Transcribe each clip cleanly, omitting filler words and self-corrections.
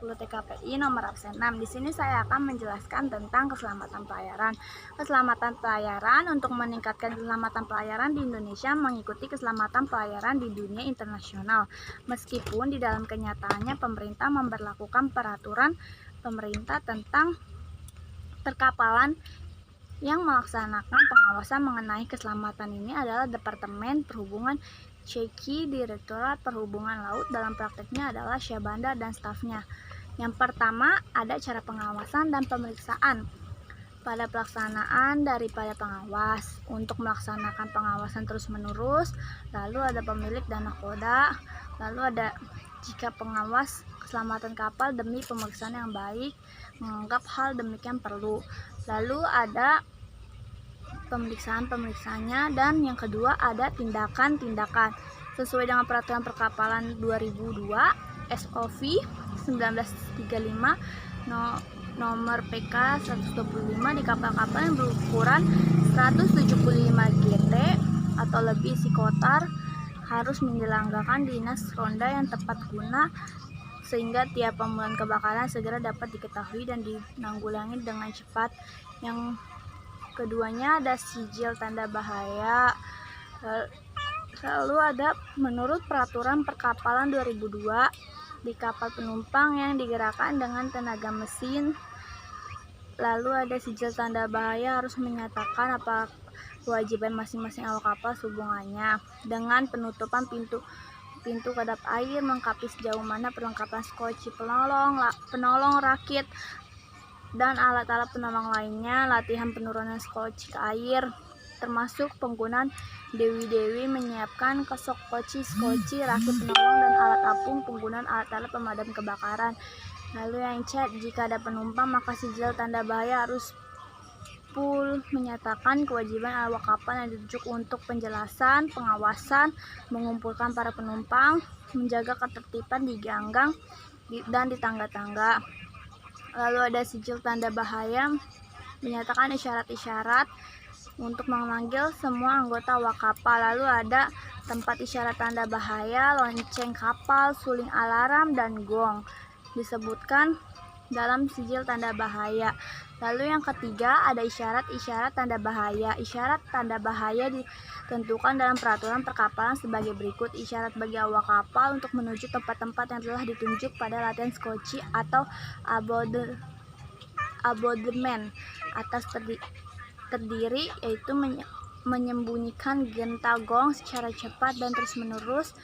10 TKPI nomor absen 6. Di sini saya akan menjelaskan tentang keselamatan pelayaran. Keselamatan pelayaran untuk meningkatkan keselamatan pelayaran di Indonesia mengikuti keselamatan pelayaran di dunia internasional. Meskipun di dalam kenyataannya pemerintah memberlakukan peraturan pemerintah tentang perkapalan yang melaksanakan pengawasan mengenai keselamatan ini adalah Departemen Perhubungan CECI, Direktorat Perhubungan Laut. Dalam prakteknya adalah Syah Bandar dan stafnya. Yang pertama, ada cara pengawasan dan pemeriksaan. Pada pelaksanaan daripada pengawas, untuk melaksanakan pengawasan terus-menerus, lalu ada pemilik dan nakoda, lalu ada jika pengawas keselamatan kapal demi pemeriksaan yang baik menganggap hal demikian perlu. Lalu ada pemeriksaannya, dan yang kedua ada tindakan-tindakan sesuai dengan peraturan perkapalan 2002 SOV 1935 nomor PK 125 di kapal-kapal yang berukuran 175 GT atau lebih isi kotar harus menjelanggakan dinas ronda yang tepat guna sehingga tiap pemulihan kebakaran segera dapat diketahui dan ditanggulangi dengan cepat. Yang keduanya ada sijil tanda bahaya. Lalu ada menurut peraturan perkapalan 2002 di kapal penumpang yang digerakkan dengan tenaga mesin. Lalu ada sijil tanda bahaya harus menyatakan apa kewajiban masing-masing awak kapal sehubungannya dengan penutupan pintu kedap air, melengkapi sejauh mana perlengkapan skoci penolong rakit dan alat-alat penolong lainnya, latihan penurunan skoci ke air, termasuk penggunaan dewi-dewi, menyiapkan skoci, rakit penolong dan alat apung, penggunaan alat-alat pemadam kebakaran. Lalu yang C, jika ada penumpang maka sijil tanda bahaya harus full menyatakan kewajiban awak kapal yang ditunjuk untuk penjelasan, pengawasan, mengumpulkan para penumpang, menjaga ketertiban di ganggang dan di tangga-tangga. Lalu ada sijil tanda bahaya menyatakan isyarat-isyarat untuk memanggil semua anggota awak kapal. Lalu ada tempat isyarat tanda bahaya, lonceng kapal, suling alarm, dan gong disebutkan dalam sijil tanda bahaya. Lalu yang ketiga ada isyarat-isyarat tanda bahaya. Isyarat tanda bahaya ditentukan dalam peraturan perkapalan sebagai berikut. Isyarat bagi awak kapal untuk menuju tempat-tempat yang telah ditunjuk pada latihan skoci atau abodement atas terdiri, yaitu menyembunyikan gentagong secara cepat dan terus-menerus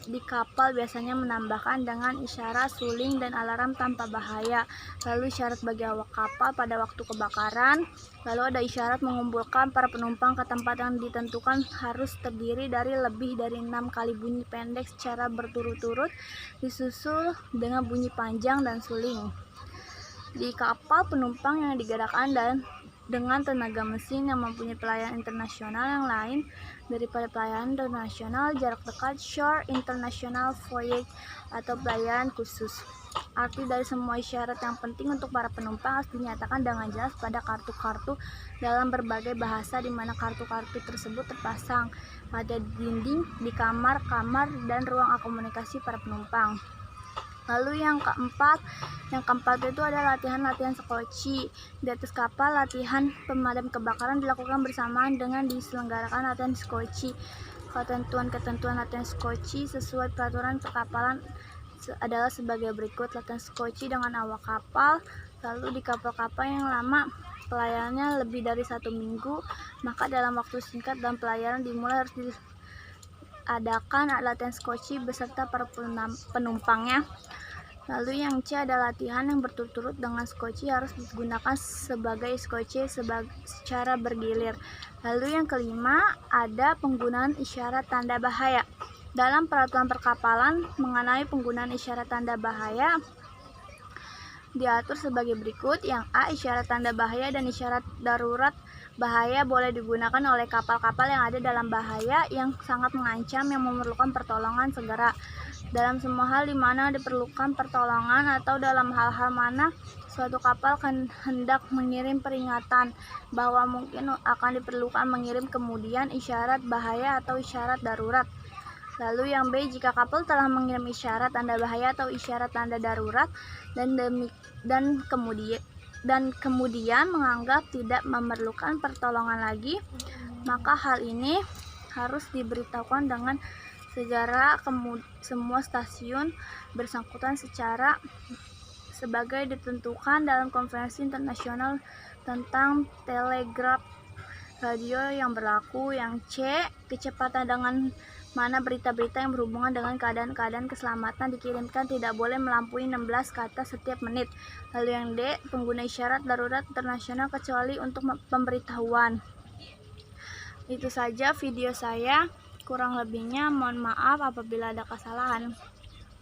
di kapal, biasanya menambahkan dengan isyarat suling dan alarm tanpa bahaya. Lalu isyarat bagi awak kapal pada waktu kebakaran. Lalu ada isyarat mengumpulkan para penumpang ke tempat yang ditentukan harus terdiri dari lebih dari 6 kali bunyi pendek secara berturut-turut disusul dengan bunyi panjang dan suling. Di kapal penumpang yang digerakkan dan dengan tenaga mesin yang mempunyai pelayanan internasional yang lain daripada pelayanan internasional jarak dekat shore international voyage atau pelayanan khusus. Arti dari semua isyarat yang penting untuk para penumpang harus dinyatakan dengan jelas pada kartu-kartu dalam berbagai bahasa, di mana kartu-kartu tersebut terpasang pada dinding di kamar-kamar dan ruang komunikasi para penumpang. Lalu yang keempat itu ada latihan-latihan skoci. Di atas kapal, latihan pemadam kebakaran dilakukan bersamaan dengan diselenggarakan latihan skoci. Ketentuan-ketentuan latihan skoci sesuai peraturan perkapalan adalah sebagai berikut. Latihan skoci dengan awak kapal. Lalu di kapal-kapal yang lama pelayanannya lebih dari 1 minggu, maka dalam waktu singkat dan pelayanan dimulai harus diadakan latihan skoci beserta para penumpangnya. Lalu yang C ada latihan yang berturut-turut dengan skoci harus digunakan sebagai skoci secara bergilir. Lalu yang kelima ada penggunaan isyarat tanda bahaya. Dalam peraturan perkapalan mengenai penggunaan isyarat tanda bahaya diatur sebagai berikut. Yang A, isyarat tanda bahaya dan isyarat darurat bahaya boleh digunakan oleh kapal-kapal yang ada dalam bahaya yang sangat mengancam yang memerlukan pertolongan segera, dalam semua hal di mana diperlukan pertolongan atau dalam hal-hal mana suatu kapal hendak mengirim peringatan bahwa mungkin akan diperlukan mengirim kemudian isyarat bahaya atau isyarat darurat. Lalu yang B, jika kapal telah mengirim isyarat tanda bahaya atau isyarat tanda darurat dan kemudian menganggap tidak memerlukan pertolongan lagi, maka hal ini harus diberitahukan dengan segera semua stasiun bersangkutan sebagai ditentukan dalam Konvensi Internasional tentang Telegraf Radio yang berlaku. Yang C, kecepatan dengan mana berita-berita yang berhubungan dengan keadaan-keadaan keselamatan dikirimkan tidak boleh melampaui 16 kata setiap menit. Lalu yang D, pengguna isyarat darurat internasional kecuali untuk pemberitahuan. Itu saja video saya, kurang lebihnya mohon maaf apabila ada kesalahan.